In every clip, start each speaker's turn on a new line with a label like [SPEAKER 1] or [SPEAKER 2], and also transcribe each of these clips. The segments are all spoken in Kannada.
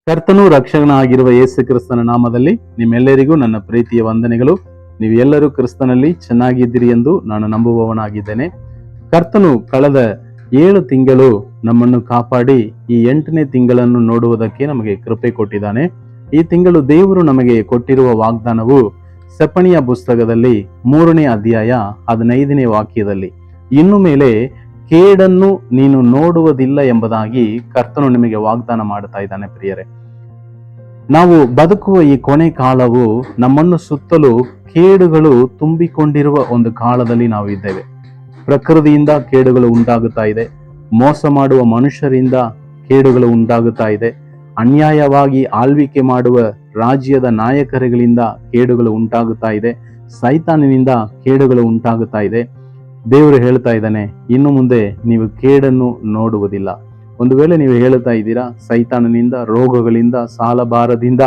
[SPEAKER 1] ಕರ್ತನೂ ರಕ್ಷಕನಾಗಿರುವ ಯೇಸು ಕ್ರಿಸ್ತನ ನಾಮದಲ್ಲಿ ನಿಮ್ಮೆಲ್ಲರಿಗೂ ನನ್ನ ಪ್ರೀತಿಯ ವಂದನೆಗಳು. ನೀವು ಎಲ್ಲರೂ ಕ್ರಿಸ್ತನಲ್ಲಿ ಚೆನ್ನಾಗಿದ್ದೀರಿ ಎಂದು ನಾನು ನಂಬುವವನಾಗಿದ್ದೇನೆ. ಕರ್ತನು ಕಳೆದ 7 ತಿಂಗಳು ನಮ್ಮನ್ನು ಕಾಪಾಡಿ ಈ 8ನೇ ತಿಂಗಳನ್ನು ನೋಡುವುದಕ್ಕೆ ನಮಗೆ ಕೃಪೆ ಕೊಟ್ಟಿದ್ದಾನೆ. ಈ ತಿಂಗಳು ದೇವರು ನಮಗೆ ಕೊಟ್ಟಿರುವ ವಾಗ್ದಾನವು ಸೆಫನಿಯ ಪುಸ್ತಕದಲ್ಲಿ 3ನೇ ಅಧ್ಯಾಯ 15ನೇ ವಾಕ್ಯದಲ್ಲಿ, ಇನ್ನು ಮೇಲೆ ಕೇಡನ್ನು ನೀನು ನೋಡುವುದಿಲ್ಲ ಎಂಬುದಾಗಿ ಕರ್ತನು ನಿಮಗೆ ವಾಗ್ದಾನ ಮಾಡ್ತಾ ಇದ್ದಾನೆ. ಪ್ರಿಯರೇ, ನಾವು ಬದುಕುವ ಈ ಕೊನೆ ಕಾಲವು ನಮ್ಮನ್ನು ಸುತ್ತಲೂ ಕೇಡುಗಳು ತುಂಬಿಕೊಂಡಿರುವ ಒಂದು ಕಾಲದಲ್ಲಿ ನಾವು ಇದ್ದೇವೆ. ಪ್ರಕೃತಿಯಿಂದ ಕೇಡುಗಳು ಉಂಟಾಗುತ್ತಾ ಇದೆ, ಮೋಸ ಮಾಡುವ ಮನುಷ್ಯರಿಂದ ಕೇಡುಗಳು ಉಂಟಾಗುತ್ತಾ ಇದೆ, ಅನ್ಯಾಯವಾಗಿ ಆಳ್ವಿಕೆ ಮಾಡುವ ರಾಜ್ಯದ ನಾಯಕರುಗಳಿಂದ ಕೇಡುಗಳು ಉಂಟಾಗುತ್ತಾ ಇದೆ, ಸೈತಾನಿನಿಂದ ಕೇಡುಗಳು ಉಂಟಾಗುತ್ತಾ ಇದೆ. ದೇವರು ಹೇಳ್ತಾ ಇದ್ದಾನೆ, ಇನ್ನು ಮುಂದೆ ನೀವು ಕೇಡನ್ನು ನೋಡುವುದಿಲ್ಲ. ಒಂದು ವೇಳೆ ನೀವು ಹೇಳ್ತಾ ಇದ್ದೀರಾ, ಸೈತಾನನಿಂದ, ರೋಗಗಳಿಂದ, ಸಾಲಬಾರದಿಂದ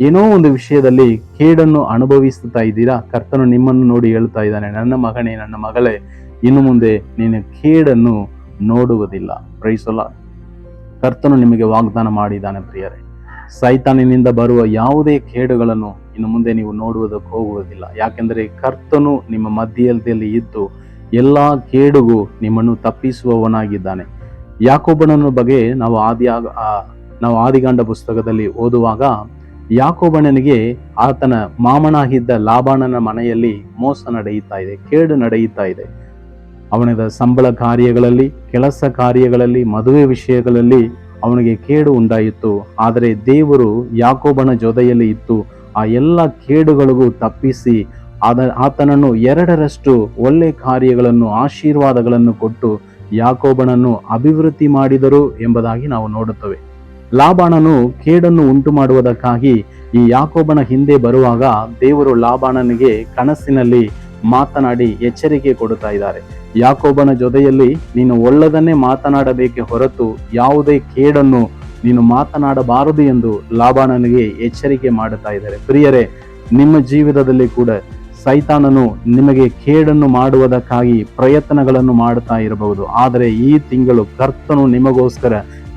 [SPEAKER 1] ಏನೋ ಒಂದು ವಿಷಯದಲ್ಲಿ ಕೇಡನ್ನು ಅನುಭವಿಸ್ತಾ ಇದ್ದೀರಾ, ಕರ್ತನು ನಿಮ್ಮನ್ನು ನೋಡಿ ಹೇಳ್ತಾ ಇದ್ದಾನೆ, ನನ್ನ ಮಗನೇ, ನನ್ನ ಮಗಳೇ, ಇನ್ನು ಮುಂದೆ ನೀನು ಕೇಡನ್ನು ನೋಡುವುದಿಲ್ಲ. Praise the Lord. ಕರ್ತನು ನಿಮಗೆ ವಾಗ್ದಾನ ಮಾಡಿದ್ದಾನೆ. ಪ್ರಿಯರೇ, ಸೈತಾನಿನಿಂದ ಬರುವ ಯಾವುದೇ ಕೇಡುಗಳನ್ನು ಇನ್ನು ಮುಂದೆ ನೀವು ನೋಡುವುದಕ್ಕೆ ಹೋಗುವುದಿಲ್ಲ. ಯಾಕೆಂದರೆ ಕರ್ತನು ನಿಮ್ಮ ಮಧ್ಯದಲ್ಲಿ ಇದ್ದು ಎಲ್ಲಾ ಕೇಡುಗೂ ನಿಮ್ಮನ್ನು ತಪ್ಪಿಸುವವನಾಗಿದ್ದಾನೆ. ಯಾಕೋಬನನ್ನು ಬಗ್ಗೆ ನಾವು ಆದಿಕಾಂಡ ಪುಸ್ತಕದಲ್ಲಿ ಓದುವಾಗ, ಯಾಕೋಬನಿಗೆ ಆತನ ಮಾಮನಾಗಿದ್ದ ಲಾಬಾನನ ಮನೆಯಲ್ಲಿ ಮೋಸ ನಡೆಯುತ್ತಾ ಇದೆ, ಕೇಡು ನಡೆಯುತ್ತಾ ಇದೆ. ಅವನ ಸಂಬಳ ಕಾರ್ಯಗಳಲ್ಲಿ, ಕೆಲಸ ಕಾರ್ಯಗಳಲ್ಲಿ, ಮದುವೆ ವಿಷಯಗಳಲ್ಲಿ ಅವನಿಗೆ ಕೇಡು ಉಂಟಾಯಿತು. ಆದರೆ ದೇವರು ಯಾಕೋಬನ ಜೊತೆಯಲ್ಲಿ ಇತ್ತು ಆ ಎಲ್ಲ ಕೇಡುಗಳಿಗೂ ತಪ್ಪಿಸಿ ಆತನನ್ನು 2ರಷ್ಟು ಒಳ್ಳೆ ಕಾರ್ಯಗಳನ್ನು, ಆಶೀರ್ವಾದಗಳನ್ನು ಕೊಟ್ಟು ಯಾಕೋಬನನ್ನು ಅಭಿವೃದ್ಧಿ ಮಾಡಿದರು ಎಂಬುದಾಗಿ ನಾವು ನೋಡುತ್ತೇವೆ. ಲಾಬಾನನು ಕೇಡನ್ನು ಉಂಟು ಮಾಡುವುದಕ್ಕಾಗಿ ಈ ಯಾಕೋಬನ ಹಿಂದೆ ಬರುವಾಗ ದೇವರು ಲಾಬಾನನಿಗೆ ಕನಸಿನಲ್ಲಿ ಮಾತನಾಡಿ ಎಚ್ಚರಿಕೆ ಕೊಡುತ್ತಾ ಇದ್ದಾರೆ. ಯಾಕೋಬನ ಜೊತೆಯಲ್ಲಿ ನೀನು ಒಳ್ಳೆದನ್ನೇ ಮಾತನಾಡಬೇಕೆ ಹೊರತು ಯಾವುದೇ ಕೇಡನ್ನು ನೀನು ಮಾತನಾಡಬಾರದು ಎಂದು ಲಾಬಾನನಿಗೆ ಎಚ್ಚರಿಕೆ ಮಾಡುತ್ತಾ ಇದ್ದಾರೆ. ಪ್ರಿಯರೇ, ನಿಮ್ಮ ಜೀವಿತದಲ್ಲಿ ಕೂಡ ಸೈತಾನನು ನಿಮಗೆ ಕೇಡನ್ನು ಮಾಡುವುದಕ್ಕಾಗಿ ಪ್ರಯತ್ನಗಳನ್ನು ಮಾಡುತ್ತಾ ಇರಬಹುದು. ಆದರೆ ಈ ತಿಂಗಳು ಕರ್ತನು ನಿಮಗೋಸ್ಕರ,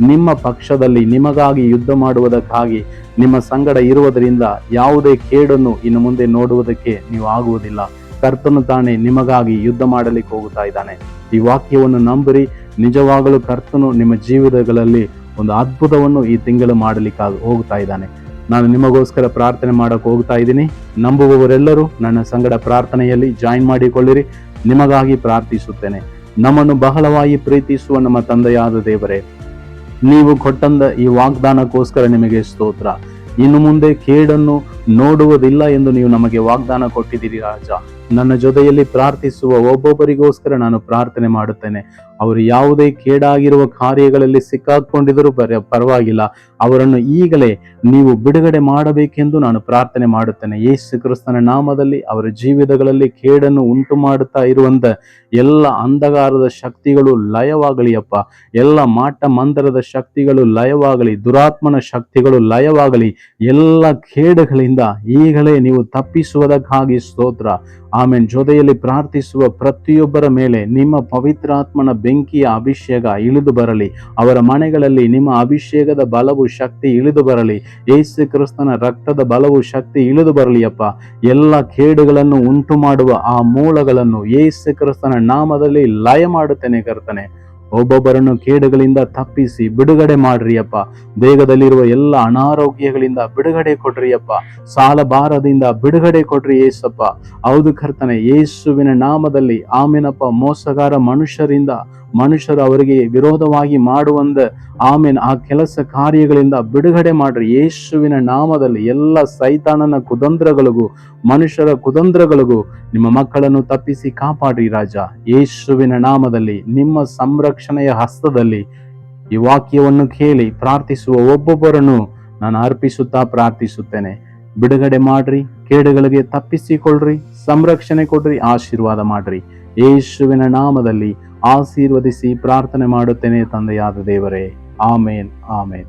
[SPEAKER 1] ನಿಮ್ಮ ಪಕ್ಷದಲ್ಲಿ ನಿಮಗಾಗಿ ಯುದ್ಧ ಮಾಡುವುದಕ್ಕಾಗಿ ನಿಮ್ಮ ಸಂಗಡ ಇರುವುದರಿಂದ ಯಾವುದೇ ಕೇಡನ್ನು ಇನ್ನು ಮುಂದೆ ನೋಡುವುದಕ್ಕೆ ನೀವು ಆಗುವುದಿಲ್ಲ. ಕರ್ತನು ತಾನೇ ನಿಮಗಾಗಿ ಯುದ್ಧ ಮಾಡಲಿಕ್ಕೆ ಹೋಗುತ್ತಾ ಇದ್ದಾನೆ. ಈ ವಾಕ್ಯವನ್ನು ನಂಬಿರಿ. ನಿಜವಾಗಲೂ ಕರ್ತನು ನಿಮ್ಮ ಜೀವಿತಗಳಲ್ಲಿ ಒಂದು ಅದ್ಭುತವನ್ನು ಈ ತಿಂಗಳು ಮಾಡಲಿಕ್ಕೆ ಹೋಗ್ತಾ ಇದ್ದಾನೆ. ನಾನು ನಿಮಗೋಸ್ಕರ ಪ್ರಾರ್ಥನೆ ಮಾಡಕ್ಕೆ ಹೋಗ್ತಾ ಇದ್ದೀನಿ. ನಂಬುವವರೆಲ್ಲರೂ ನನ್ನ ಸಂಗಡ ಪ್ರಾರ್ಥನೆಯಲ್ಲಿ ಜಾಯಿನ್ ಮಾಡಿಕೊಳ್ಳಿರಿ. ನಿಮಗಾಗಿ ಪ್ರಾರ್ಥಿಸುತ್ತೇನೆ. ನಮ್ಮನ್ನು ಬಹಳವಾಗಿ ಪ್ರೀತಿಸುವ ನಮ್ಮ ತಂದೆಯಾದ ದೇವರೇ, ನೀವು ಕೊಟ್ಟಂದ ಈ ವಾಗ್ದಾನಕ್ಕೋಸ್ಕರ ನಿಮಗೆ ಸ್ತೋತ್ರ. ಇನ್ನು ಮುಂದೆ ಕೇಡನ್ನು ನೋಡುವುದಿಲ್ಲ ಎಂದು ನೀವು ನಮಗೆ ವಾಗ್ದಾನ ಕೊಟ್ಟಿದ್ದೀರಿ ರಾಜ. ನನ್ನ ಜೊತೆಯಲ್ಲಿ ಪ್ರಾರ್ಥಿಸುವ ಒಬ್ಬೊಬ್ಬರಿಗೋಸ್ಕರ ನಾನು ಪ್ರಾರ್ಥನೆ ಮಾಡುತ್ತೇನೆ. ಅವರು ಯಾವುದೇ ಕೇಡಾಗಿರುವ ಕಾರ್ಯಗಳಲ್ಲಿ ಸಿಕ್ಕಾಕೊಂಡಿದ್ದರೂ ಪರವಾಗಿಲ್ಲ, ಅವರನ್ನು ಈಗಲೇ ನೀವು ಬಿಡುಗಡೆ ಮಾಡಬೇಕೆಂದು ನಾನು ಪ್ರಾರ್ಥನೆ ಮಾಡುತ್ತೇನೆ. ಯೇಸು ಕ್ರಿಸ್ತನ ನಾಮದಲ್ಲಿ ಅವರ ಜೀವಿತಗಳಲ್ಲಿ ಕೇಡನ್ನು ಉಂಟು ಮಾಡುತ್ತಾ ಇರುವಂತ ಎಲ್ಲ ಅಂಧಕಾರದ ಶಕ್ತಿಗಳು ಲಯವಾಗಲಿ ಅಪ್ಪ. ಎಲ್ಲ ಮಾಟ ಮಂದರದ ಶಕ್ತಿಗಳು ಲಯವಾಗಲಿ, ದುರಾತ್ಮನ ಶಕ್ತಿಗಳು ಲಯವಾಗಲಿ. ಎಲ್ಲ ಕೇಡುಗಳಿಂದ ಈಗಲೇ ನೀವು ತಪ್ಪಿಸುವುದಕ್ಕಾಗಿ ಸ್ತೋತ್ರ. ಆಮೇನ್. ಜೊತೆಯಲ್ಲಿ ಪ್ರಾರ್ಥಿಸುವ ಪ್ರತಿಯೊಬ್ಬರ ಮೇಲೆ ನಿಮ್ಮ ಪವಿತ್ರಾತ್ಮನ ಬೆಂಕಿಯ ಅಭಿಷೇಕ ಇಳಿದು ಬರಲಿ. ಅವರ ಮನೆಗಳಲ್ಲಿ ನಿಮ್ಮ ಅಭಿಷೇಕದ ಬಲವು, ಶಕ್ತಿ ಇಳಿದು ಬರಲಿ. ಯೇಸು ಕ್ರಿಸ್ತನ ರಕ್ತದ ಬಲವು, ಶಕ್ತಿ ಇಳಿದು ಬರಲಿ ಅಪ್ಪ. ಎಲ್ಲ ಕೇಡುಗಳನ್ನು ಉಂಟು ಮಾಡುವ ಆ ಮೂಲಗಳನ್ನು ಯೇಸು ಕ್ರಿಸ್ತನ ನಾಮದಲ್ಲಿ ಲಯ ಮಾಡುತ್ತೇನೆ ಕರ್ತನೆ. ಒಬ್ಬೊಬ್ಬರನ್ನು ಕೇಡುಗಳಿಂದ ತಪ್ಪಿಸಿ ಬಿಡುಗಡೆ ಮಾಡ್ರಿ ಅಪ್ಪ. ದೇಹದಲ್ಲಿರುವ ಎಲ್ಲ ಅನಾರೋಗ್ಯಗಳಿಂದ ಬಿಡುಗಡೆ ಕೊಡ್ರಿ ಅಪ್ಪ. ಸಾಲಭಾರದಿಂದ ಬಿಡುಗಡೆ ಕೊಡ್ರಿ ಯೇಸಪ್ಪ. ಹೌದು ಕರ್ತನೆ, ಯೇಸುವಿನ ನಾಮದಲ್ಲಿ ಆಮೇನಪ್ಪ. ಮೋಸಗಾರ ಮನುಷ್ಯರು ಅವರಿಗೆ ವಿರೋಧವಾಗಿ ಮಾಡುವಂದ ಆಮೇನ್ ಆ ಕೆಲಸ ಕಾರ್ಯಗಳಿಂದ ಬಿಡುಗಡೆ ಮಾಡ್ರಿ ಯೇಸುವಿನ ನಾಮದಲ್ಲಿ. ಎಲ್ಲ ಸೈತಾನನ ಕುತಂತ್ರಗಳಿಗೂ, ಮನುಷ್ಯರ ಕುತಂತ್ರಗಳಿಗೂ ನಿಮ್ಮ ಮಕ್ಕಳನ್ನು ತಪ್ಪಿಸಿ ಕಾಪಾಡ್ರಿ ರಾಜ. ಯೇಸುವಿನ ನಾಮದಲ್ಲಿ ನಿಮ್ಮ ಸಂರಕ್ಷಣೆಯ ಹಸ್ತದಲ್ಲಿ ಈ ವಾಕ್ಯವನ್ನು ಕೇಳಿ ಪ್ರಾರ್ಥಿಸುವ ಒಬ್ಬೊಬ್ಬರನ್ನು ನಾನು ಅರ್ಪಿಸುತ್ತಾ ಪ್ರಾರ್ಥಿಸುತ್ತೇನೆ. ಬಿಡುಗಡೆ ಮಾಡ್ರಿ, ಕೇಡುಗಳಿಗೆ ತಪ್ಪಿಸಿಕೊಳ್ಳ್ರಿ, ಸಂರಕ್ಷಣೆ ಕೊಡ್ರಿ, ಆಶೀರ್ವಾದ ಮಾಡ್ರಿ. ಯೇಸುವಿನ ನಾಮದಲ್ಲಿ ಆಶೀರ್ವದಿಸಿ ಪ್ರಾರ್ಥನೆ ಮಾಡುತ್ತೇನೆ ತಂದೆಯಾದ ದೇವರೇ. ಆಮೇನ್, ಆಮೇನ್.